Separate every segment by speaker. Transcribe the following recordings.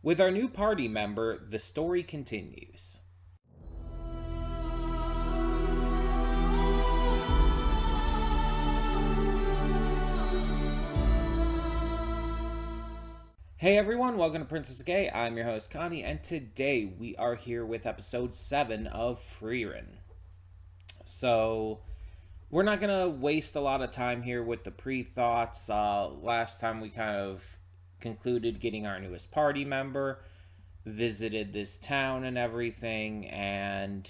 Speaker 1: With our new party member, the story continues. Hey everyone, welcome to Princess Gay. I'm your host Connie, and today we are here with episode 7 of Frieren. So, we're not going to waste a lot of time here with the pre-thoughts. Last time we kind of concluded getting our newest party member, visited this town and everything, and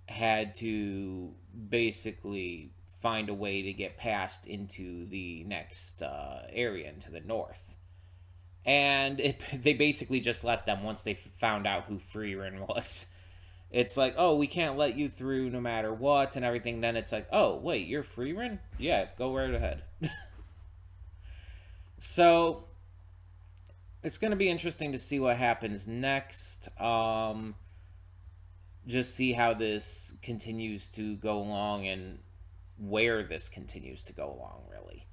Speaker 1: had to basically find a way to get past into the next area, into the north. And they basically just let them once they found out who Frieren was. It's like, oh, we can't let you through no matter what and everything. Then it's like, oh, wait, you're Frieren? Yeah, go right ahead. So, it's going to be interesting to see what happens next. Just see how this continues to go along and where this continues to go along, really.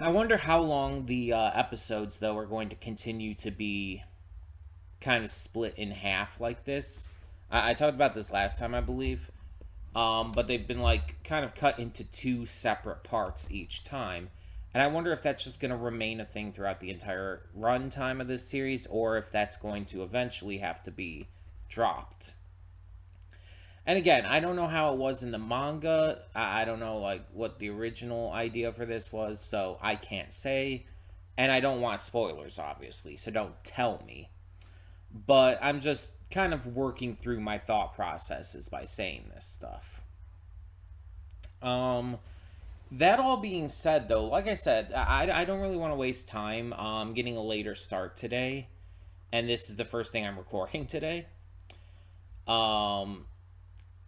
Speaker 1: I wonder how long the episodes, though, are going to continue to be kind of split in half like this. I talked about this last time, I believe. But they've been, like, kind of cut into two separate parts each time. And I wonder if that's just going to remain a thing throughout the entire runtime of this series, or if that's going to eventually have to be dropped. And again, I don't know how it was in the manga. I don't know like what the original idea for this was, so I can't say. And I don't want spoilers, obviously, so don't tell me. But I'm just kind of working through my thought processes by saying this stuff. That all being said, though, like I said, I don't really want to waste time. Getting a later start today, and this is the first thing I'm recording today.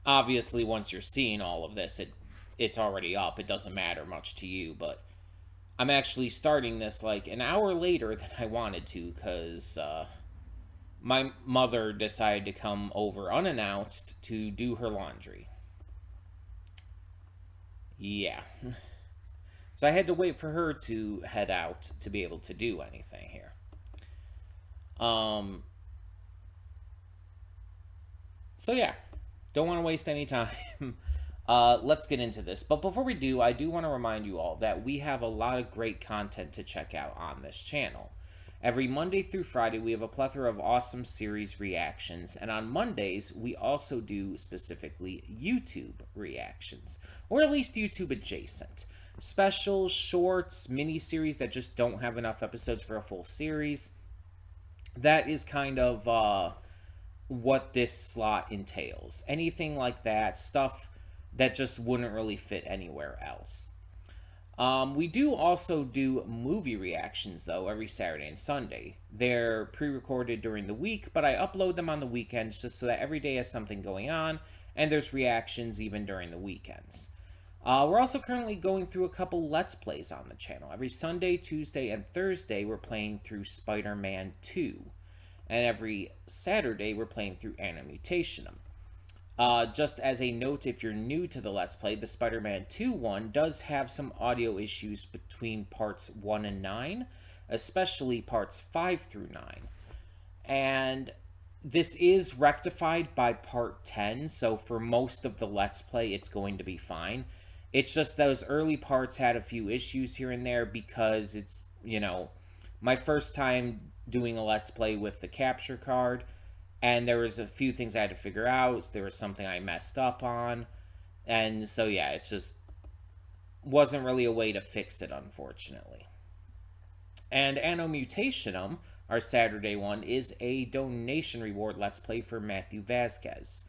Speaker 1: Obviously, once you're seeing all of this, it's already up. It doesn't matter much to you, but I'm actually starting this like an hour later than I wanted to because my mother decided to come over unannounced to do her laundry. Yeah. So I had to wait for her to head out to be able to do anything here. So yeah, don't want to waste any time. Let's get into this. But before we do, I do want to remind you all that we have a lot of great content to check out on this channel. Every Monday through Friday, we have a plethora of awesome series reactions. And on Mondays, we also do specifically YouTube reactions, or at least YouTube adjacent. Specials, shorts, mini-series that just don't have enough episodes for a full series. That is kind of what this slot entails. Anything like that, stuff that just wouldn't really fit anywhere else. We do also do movie reactions, though, every Saturday and Sunday. They're pre-recorded during the week, but I upload them on the weekends just so that every day has something going on, and there's reactions even during the weekends. We're also currently going through a couple Let's Plays on the channel. Every Sunday, Tuesday, and Thursday, we're playing through Spider-Man 2. And every Saturday, we're playing through Animutationum. Just as a note, if you're new to the Let's Play, the Spider-Man 2 one does have some audio issues between parts 1 and 9, especially parts 5 through 9. And this is rectified by part 10, so for most of the Let's Play, it's going to be fine. It's just those early parts had a few issues here and there because it's, my first time doing a Let's Play with the capture card, and there was a few things I had to figure out. There was something I messed up on, and so yeah, it just wasn't really a way to fix it, unfortunately. And Animutationum, our Saturday one, is a donation reward Let's Play for Matthew Vasquez.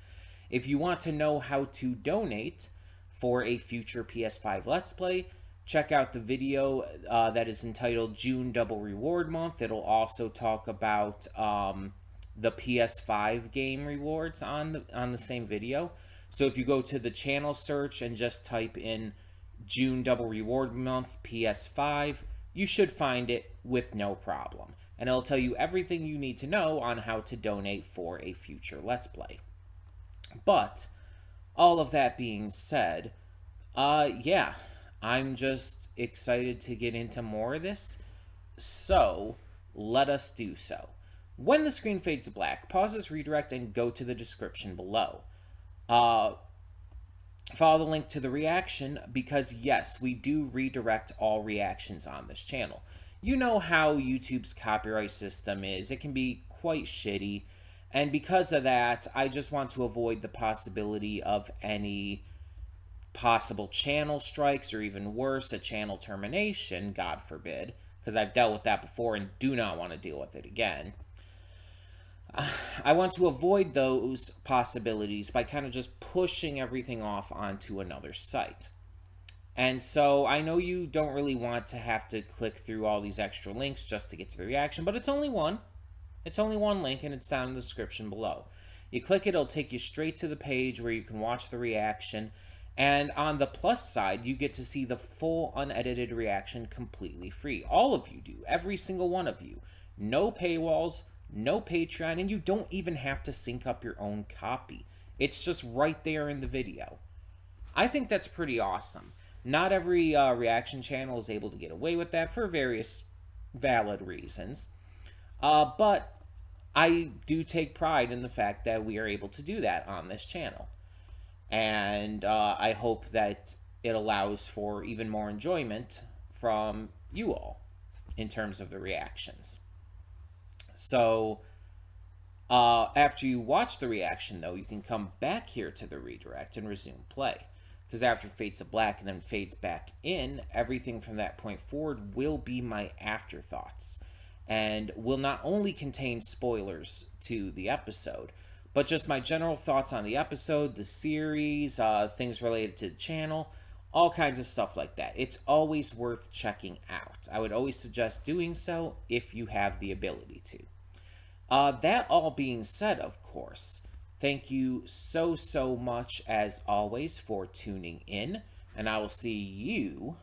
Speaker 1: If you want to know how to donate for a future PS5 Let's Play, check out the video that is entitled June Double Reward Month. It'll also talk about the PS5 game rewards on the same video. So if you go to the channel search and just type in June Double Reward Month PS5, you should find it with no problem. And it'll tell you everything you need to know on how to donate for a future Let's Play. But all of that being said, yeah, I'm just excited to get into more of this. So, let us do so. When the screen fades to black, pause this redirect and go to the description below. Uh, Follow the link to the reaction because, yes, we do redirect all reactions on this channel. You know how YouTube's copyright system is, it can be quite shitty. And because of that, I just want to avoid the possibility of any possible channel strikes or even worse, a channel termination, God forbid, because I've dealt with that before and do not want to deal with it again. I want to avoid those possibilities by kind of just pushing everything off onto another site. And so I know you don't really want to have to click through all these extra links just to get to the reaction, but it's only one. It's only one link and it's down in the description below. You click it, it'll take you straight to the page where you can watch the reaction. And on the plus side, you get to see the full unedited reaction completely free. All of you do. Every single one of you. No paywalls, no Patreon, and you don't even have to sync up your own copy. It's just right there in the video. I think that's pretty awesome. Not every reaction channel is able to get away with that for various valid reasons. But I do take pride in the fact that we are able to do that on this channel. And I hope that it allows for even more enjoyment from you all in terms of the reactions. So after you watch the reaction, though, you can come back here to the redirect and resume play. Because after it fades to black and then fades back in, everything from that point forward will be my afterthoughts. And will not only contain spoilers to the episode, but just my general thoughts on the episode, the series, things related to the channel, all kinds of stuff like that. It's always worth checking out. I would always suggest doing so if you have the ability to. That all being said, of course, thank you so much, as always, for tuning in, and I will see you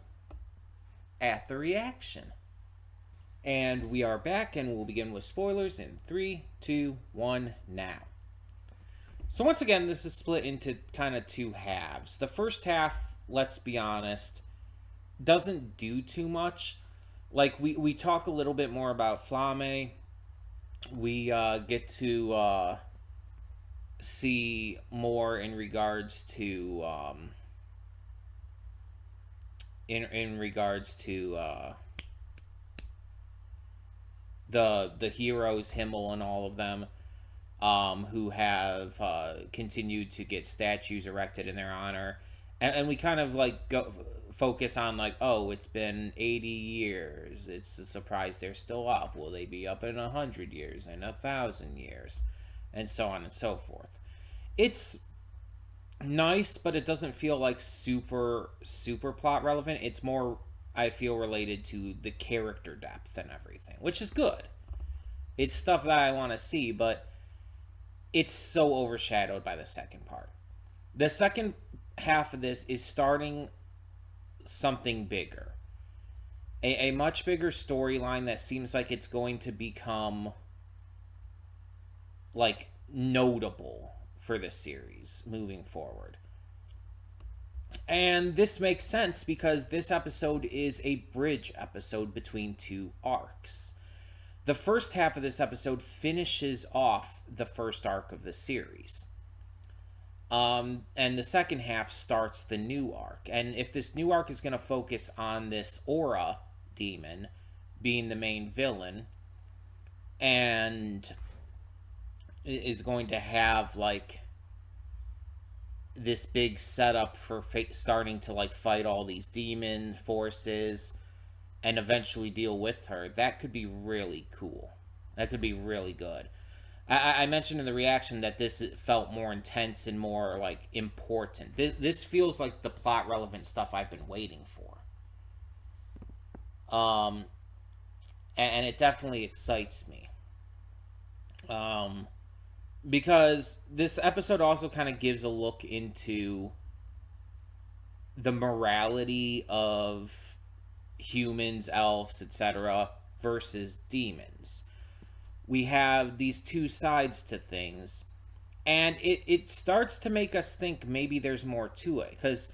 Speaker 1: at the reaction. And we are back, and we'll begin with spoilers in 3, 2, 1, now. So once again, this is split into kind of two halves. The first half, let's be honest, doesn't do too much. Like, we talk a little bit more about Flame. We get to see more in regards to in regards to the heroes, Himmel and all of them, who have continued to get statues erected in their honor, and we kind of like go focus on like, oh, it's been 80 years. It's a surprise they're still up. Will they be up in 100 years and 1,000 years, and so on and so forth. It's nice, but it doesn't feel like super plot relevant. It's more, I feel, related to the character depth and everything, which is good. It's stuff that I want to see, but it's so overshadowed by the second part. The second half of this is starting something bigger. A much bigger storyline that seems like it's going to become like notable for the series moving forward. And this makes sense because this episode is a bridge episode between two arcs. The first half of this episode finishes off the first arc of the series. And the second half starts the new arc. And if this new arc is going to focus on this aura demon being the main villain, and is going to have like this big setup for starting to like fight all these demon forces and eventually deal with her, that could be really cool. That could be really good. I mentioned in the reaction that this felt more intense and more like important. This feels like the plot relevant stuff I've been waiting for. And it definitely excites me. Because this episode also kind of gives a look into the morality of humans, elves, etc. versus demons. We have these two sides to things, and it starts to make us think maybe there's more to it, because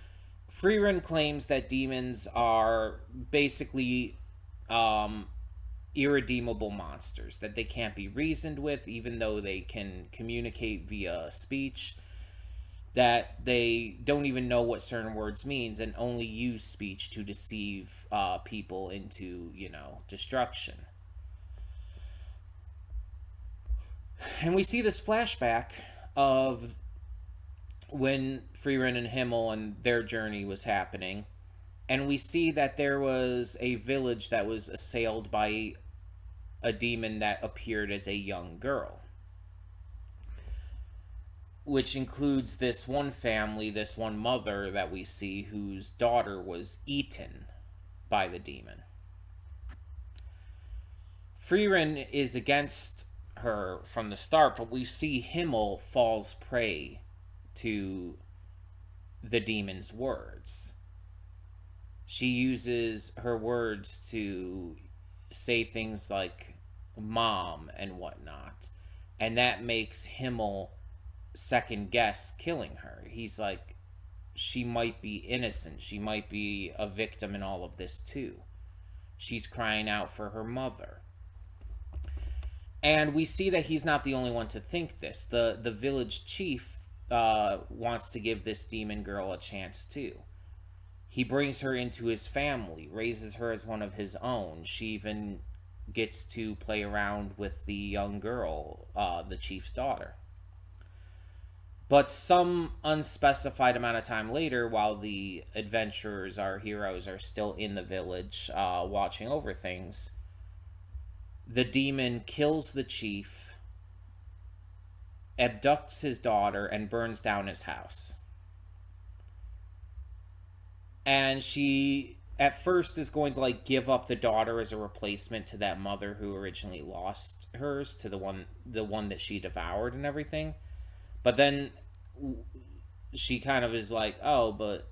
Speaker 1: Frieren claims that demons are basically um, irredeemable monsters, that they can't be reasoned with, even though they can communicate via speech, that they don't even know what certain words means and only use speech to deceive people into, destruction. And we see this flashback of when Frieren and Himmel and their journey was happening, and we see that there was a village that was assailed by a demon that appeared as a young girl, which includes this one family, this one mother that we see whose daughter was eaten by the demon. Frieren is against her from the start, but we see Himmel falls prey to the demon's words. She uses her words to say things like mom and whatnot, and that makes Himmel second guess killing her. He's like, she might be innocent, she might be a victim in all of this too. She's crying out for her mother. And we see that he's not the only one to think this. The village chief wants to give this demon girl a chance too. He brings her into his family, raises her as one of his own. She even gets to play around with the young girl, the chief's daughter. But some unspecified amount of time later, while the adventurers, our heroes, are still in the village watching over things, the demon kills the chief, abducts his daughter, and burns down his house. And she, at first, is going to give up the daughter as a replacement to that mother who originally lost hers, to the one that she devoured and everything. But then she kind of is like, oh, but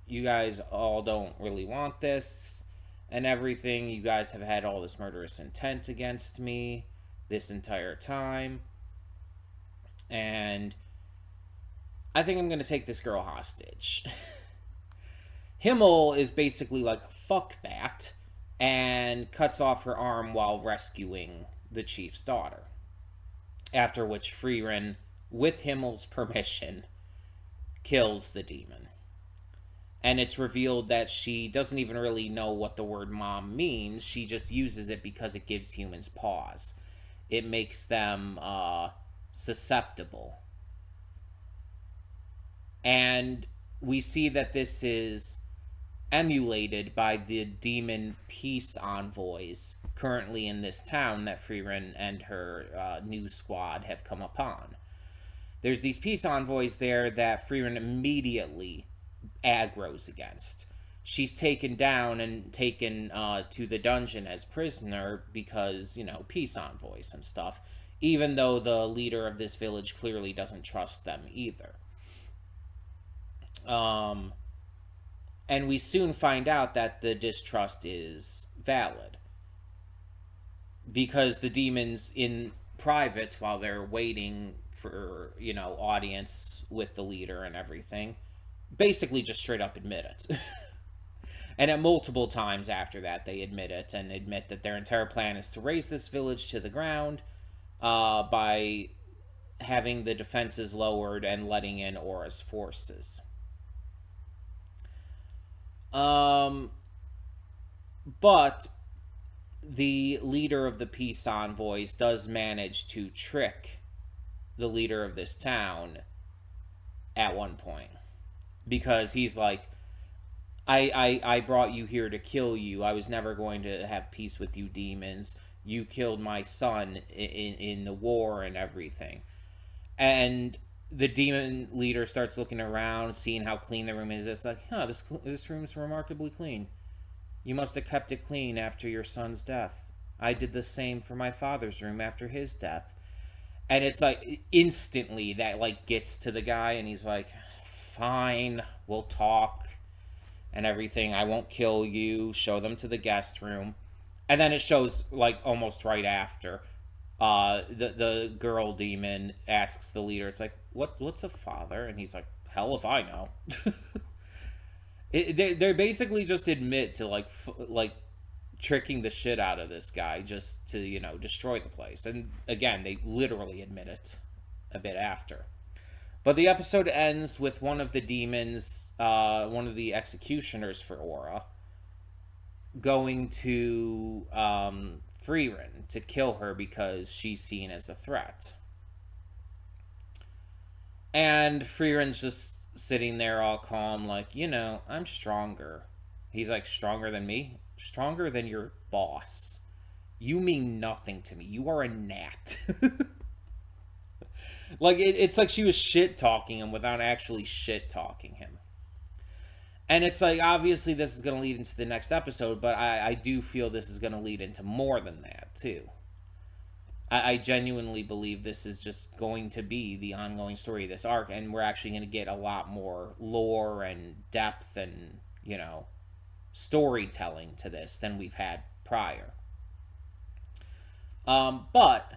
Speaker 1: you guys all don't really want this and everything. You guys have had all this murderous intent against me this entire time. And I think I'm going to take this girl hostage. Himmel is basically like, fuck that, and cuts off her arm while rescuing the chief's daughter. After which Frieren, with Himmel's permission, kills the demon. And it's revealed that she doesn't even really know what the word mom means. She just uses it because it gives humans pause. It makes them susceptible. And we see that this is emulated by the demon peace envoys currently in this town that Frieren and her new squad have come upon. There's these peace envoys there that Frieren immediately aggroes against. She's taken down and taken to the dungeon as prisoner because, peace envoys and stuff, even though the leader of this village clearly doesn't trust them either. And we soon find out that the distrust is valid. Because the demons in private, while they're waiting for, audience with the leader and everything, basically just straight up admit it. And at multiple times after that, they admit it and admit that their entire plan is to raise this village to the ground by having the defenses lowered and letting in Aura's forces. But the leader of the peace envoys does manage to trick the leader of this town at one point. Because he's like, I brought you here to kill you. I was never going to have peace with you demons. You killed my son in the war and everything. And the demon leader starts looking around, seeing how clean the room is. It's like, this room's remarkably clean. You must have kept it clean after your son's death. I did the same for my father's room after his death. And it's like, instantly that gets to the guy, and he's like, fine, we'll talk and everything. I won't kill you. Show them to the guest room. And then it shows, almost right after, the girl demon asks the leader, it's like, what's a father? And he's like, hell if I know. They basically just admit to like tricking the shit out of this guy just to destroy the place. And again, they literally admit it a bit after. But the episode ends with one of the demons, one of the executioners for Aura, going to Frieren to kill her because she's seen as a threat. And Frieren's just sitting there all calm, like, I'm stronger. He's like, stronger than me? Stronger than your boss. You mean nothing to me. You are a gnat. Like, it's like she was shit talking him without actually shit talking him. And it's like, obviously, this is going to lead into the next episode, but I do feel this is going to lead into more than that, too. I genuinely believe this is just going to be the ongoing story of this arc, and we're actually going to get a lot more lore and depth and, storytelling to this than we've had prior. But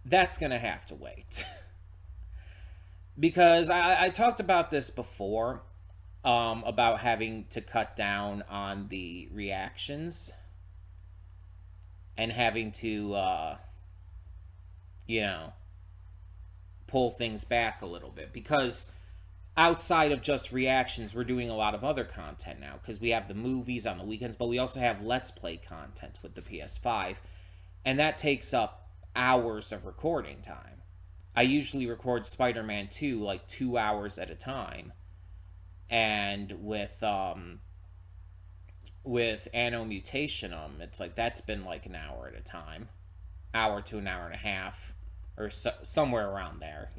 Speaker 1: that's going to have to wait. Because I talked about this before, about having to cut down on the reactions and having to, pull things back a little bit. Because outside of just reactions, we're doing a lot of other content now. Because we have the movies on the weekends, but we also have Let's Play content with the PS5. And that takes up hours of recording time. I usually record Spider-Man 2 like 2 hours at a time. And with Anno Mutationum, it's like that's been like an hour at a time. Hour to an hour and a half. Or somewhere around there,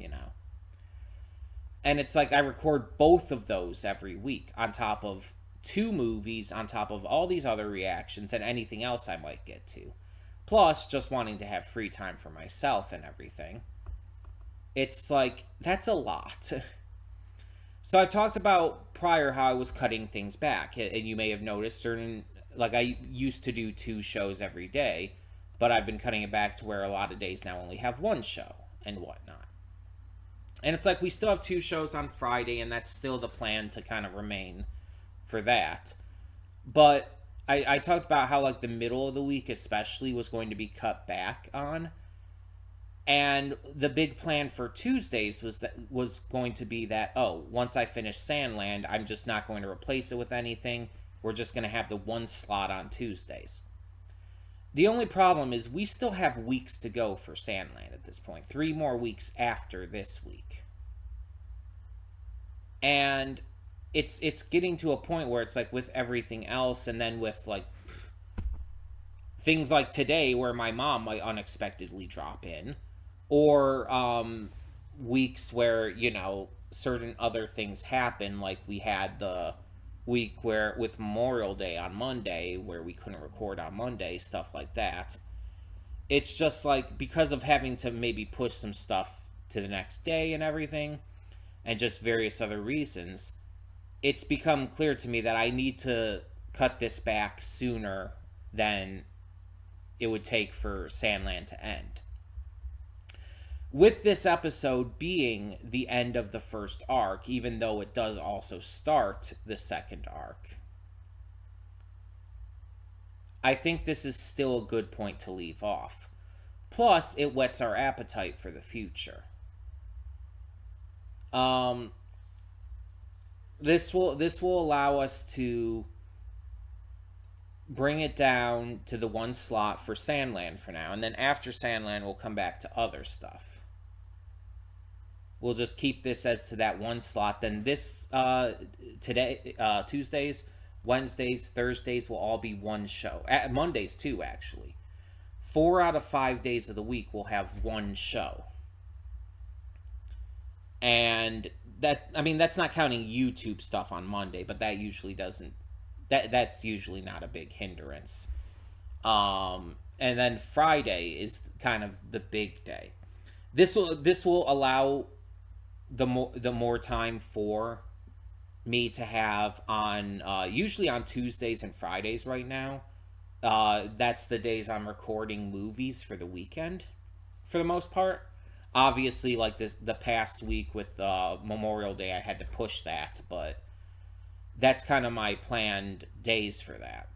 Speaker 1: And it's like I record both of those every week on top of 2 movies, on top of all these other reactions and anything else I might get to. Plus, just wanting to have free time for myself and everything. It's like, that's a lot. So I talked about prior how I was cutting things back. And you may have noticed like I used to do 2 shows every day. But I've been cutting it back to where a lot of days now only have 1 show and whatnot. And it's like we still have 2 shows on Friday, and that's still the plan to kind of remain for that. But I talked about how like the middle of the week especially was going to be cut back on. And the big plan for Tuesdays was going to be that, once I finish Sandland, I'm just not going to replace it with anything. We're just going to have the 1 slot on Tuesdays. The only problem is we still have weeks to go for Sandland at this point. 3 more weeks after this week. And it's getting to a point where it's like with everything else, and then with like things like today where my mom might unexpectedly drop in, or weeks where, certain other things happen, like we had the week where with Memorial Day on Monday where we couldn't record on Monday, stuff like that. It's just like because of having to maybe push some stuff to the next day and everything and just various other reasons, it's become clear to me that I need to cut this back sooner than it would take for Sandland to end. With this episode being the end of the first arc, even though it does also start the second arc, I think this is still a good point to leave off. Plus, it whets our appetite for the future. This will allow us to bring it down to the 1 slot for Sandland for now, and then after Sandland, we'll come back to other stuff. We'll just keep this as to that 1 slot. Then this today, Tuesdays, Wednesdays, Thursdays will all be 1 show. Mondays too, actually. 4 out of 5 days of the week will have 1 show. And that's not counting YouTube stuff on Monday, but that usually doesn't. That's usually not a big hindrance. And then Friday is kind of the big day. This will allow the more time for me to have on usually on Tuesdays and Fridays right now. That's the days I'm recording movies for the weekend for the most part. Obviously, like the past week with Memorial Day, I had to push that, but That's kind of my planned days for that.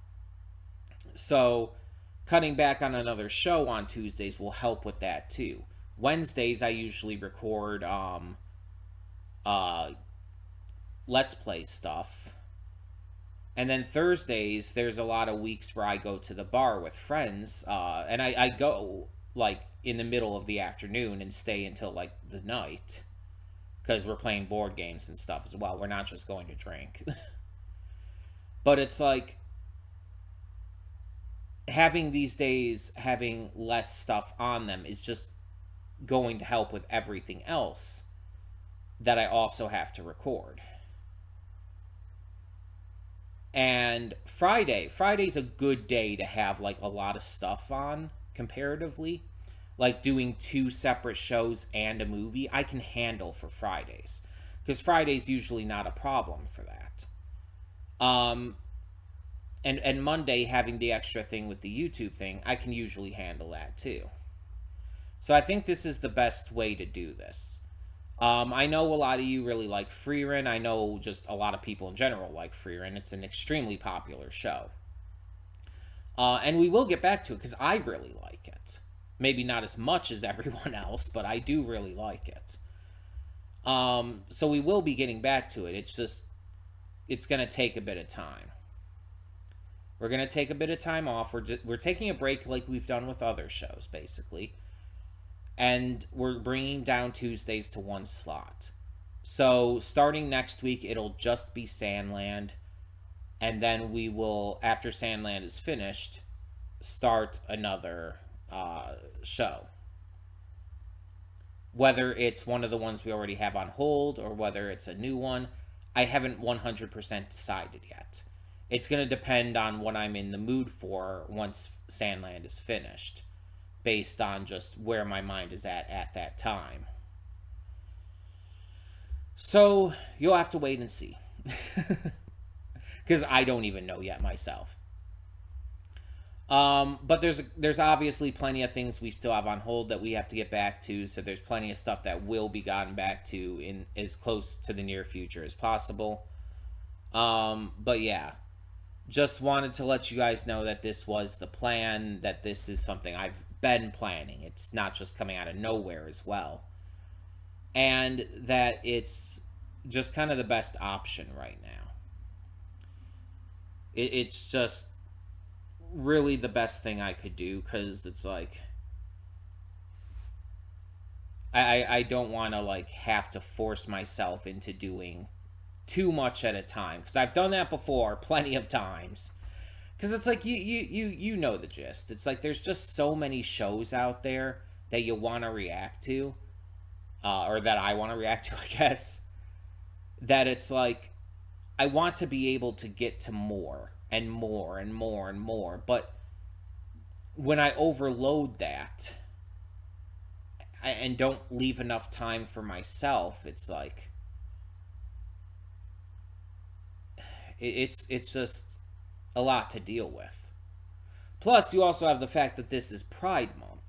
Speaker 1: So cutting back on another show on Tuesdays will help with that too. Wednesdays I usually record uh let's play stuff. And then Thursdays, there's a lot of weeks where I go to the bar with friends, and I go like in the middle of the afternoon and stay until like the night because we're playing board games and stuff as well. We're not just going to drink. But it's like having these days, having less stuff on them is just going to help with everything else that I also have to record. And Friday's a good day to have like a lot of stuff on comparatively. Like doing two separate shows and a movie, I can handle for Fridays. Because Friday's usually not a problem for that. Um and Monday having the extra thing with the YouTube thing, I can usually handle that too. So I think this is the best way to do this. I know a lot of you really like Frieren. I know just a lot of people in general like Frieren. It's an extremely popular show. And we will get back to it because I really like it. Maybe not as much as everyone else, but I do really like it. So we will be getting back to it. It's just, it's going to take a bit of time. We're going to take a bit of time off. We're taking a break like we've done with other shows, basically. And we're bringing down Tuesdays to one slot. So starting next week, it'll just be Sandland. And then we will, after Sandland is finished, start another show. Whether it's one of the ones we already have on hold or whether it's a new one, I haven't 100% decided yet. It's going to depend on what I'm in the mood for once Sandland is finished, based on just where my mind is at that time. So you'll have to wait and see. Because I don't even know yet myself. But there's obviously plenty of things we still have on hold that we have to get back to. So there's plenty of stuff that will be gotten back to in as close to the near future as possible. But yeah, just wanted to let you guys know that this was the plan. That this is something I've been planning. It's not just coming out of nowhere as well, and that it's just kind of the best option right now. It's just really the best thing I could do because it's like I don't want to like have to force myself into doing too much at a time because I've done that before plenty of times. Because it's like you know the gist. It's like there's just so many shows out there that you want to react to, or that I want to react to, I guess. That it's like I want to be able to get to more and more and more and more, but when I overload that and don't leave enough time for myself, it's like it's just a lot to deal with. Plus, you also have the fact that this is Pride Month,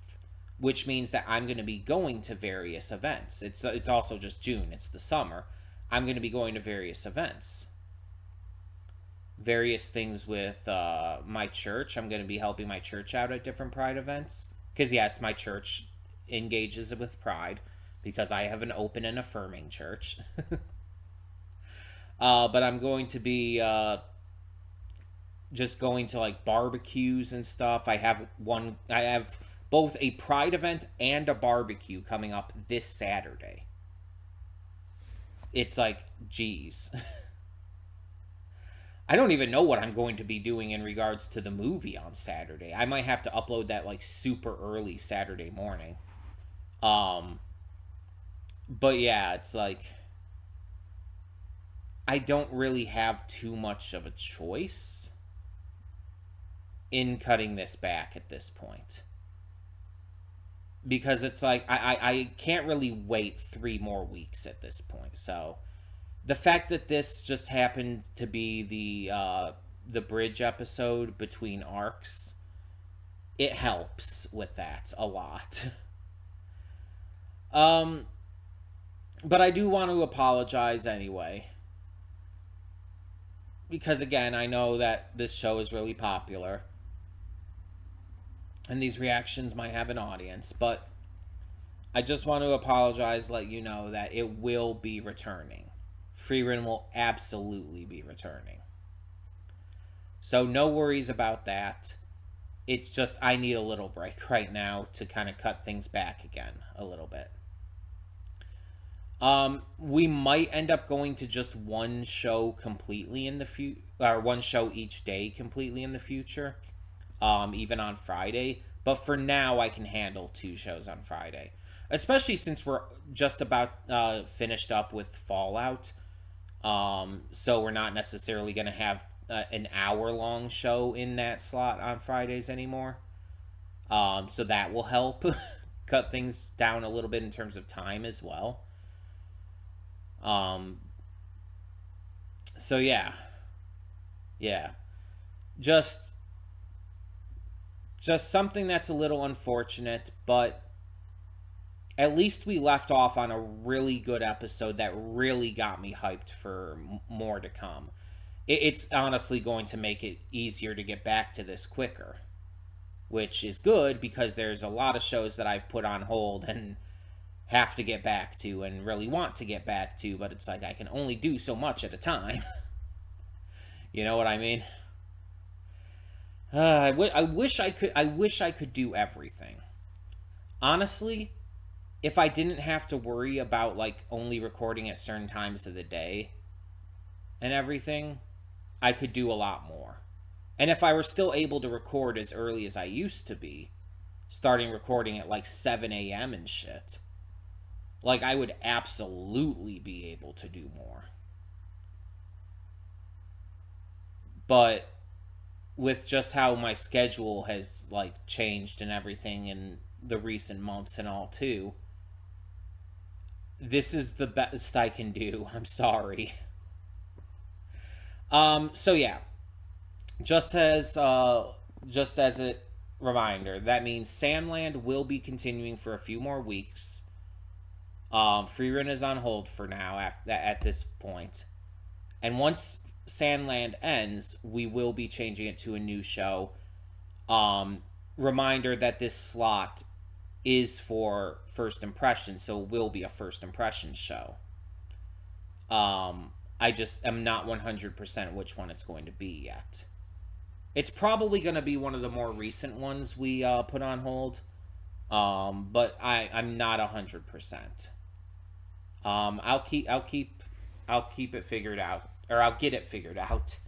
Speaker 1: which means that I'm going to be going to various events. It's also just June. It's the summer. I'm going to be going to various events. Various things with my church. I'm going to be helping my church out at different Pride events. Because, yes, my church engages with Pride because I have an open and affirming church. But I'm going to be just going to like barbecues and stuff. I have both a Pride event and a barbecue coming up this Saturday. It's like, geez. I don't even know what I'm going to be doing in regards to the movie on Saturday. I might have to upload that like super early Saturday morning. But yeah, it's like I don't really have too much of a choice in cutting this back at this point. Because it's like I can't really wait 3 more weeks at this point. So the fact that this just happened to be the bridge episode between arcs, it helps with that a lot. But I do want to apologize anyway. because again, I know that this show is really popular and these reactions might have an audience, but I just want to apologize, let you know that it will be returning. Frieren will absolutely be returning. So no worries about that. It's just I need a little break right now to kind of cut things back again a little bit. We might end up going to just one show completely in the future, or one show each day completely in the future, even on Friday. But for now, I can handle 2 shows on Friday, especially since we're just about finished up with Fallout. So we're not necessarily going to have an hour-long show in that slot on Fridays anymore. So that will help cut things down a little bit in terms of time as well. Um, so yeah, just something that's a little unfortunate, but at least we left off on a really good episode that really got me hyped for more to come. It's honestly going to make it easier to get back to this quicker, which is good because there's a lot of shows that I've put on hold and have to get back to and really want to get back to, but it's like I can only do so much at a time. You know what I mean? I wish I could. I wish I could do everything. Honestly, if I didn't have to worry about like only recording at certain times of the day and everything, I could do a lot more. And if I were still able to record as early as I used to be, starting recording at like 7 a.m. and shit, like I would absolutely be able to do more. But with just how my schedule has like changed and everything in the recent months and all too, this is the best I can do. I'm sorry. So yeah, just as a reminder, that means Sandland will be continuing for a few more weeks. Frieren is on hold for now at this point. And once Sandland ends, we will be changing it to a new show. Reminder that this slot is for first impression, so it will be a first impression show. I just am not 100% which one it's going to be yet. It's probably going to be one of the more recent ones we put on hold, but I'm not 100%. I'll keep it figured out, or I'll get it figured out.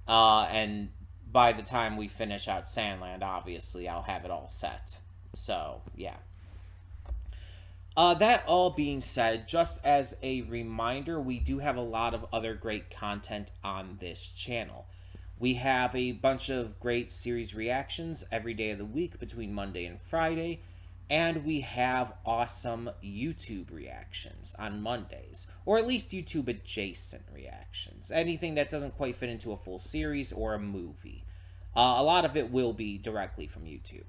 Speaker 1: And by the time we finish out Sandland, obviously I'll have it all set. So yeah. That all being said, just as a reminder, we do have a lot of other great content on this channel. We have a bunch of great series reactions every day of the week between Monday and Friday, and we have awesome YouTube reactions on Mondays, or at least YouTube adjacent reactions. Anything that doesn't quite fit into a full series or a movie. A lot of it will be directly from YouTube.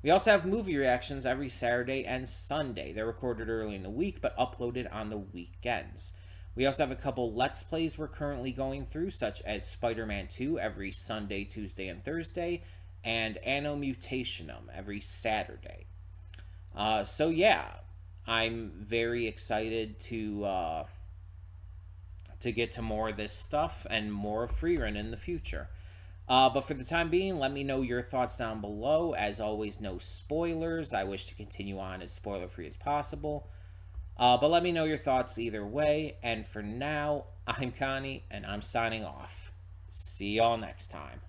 Speaker 1: We also have movie reactions every Saturday and Sunday. They're recorded early in the week, but uploaded on the weekends. We also have a couple Let's Plays we're currently going through, such as Spider-Man 2 every Sunday, Tuesday, and Thursday, and Anno Mutationum every Saturday. So yeah, I'm very excited to get to more of this stuff and more of Frieren in the future. But for the time being, let me know your thoughts down below. As always, no spoilers. I wish to continue on as spoiler-free as possible. But let me know your thoughts either way. And for now, I'm Connie, and I'm signing off. See y'all next time.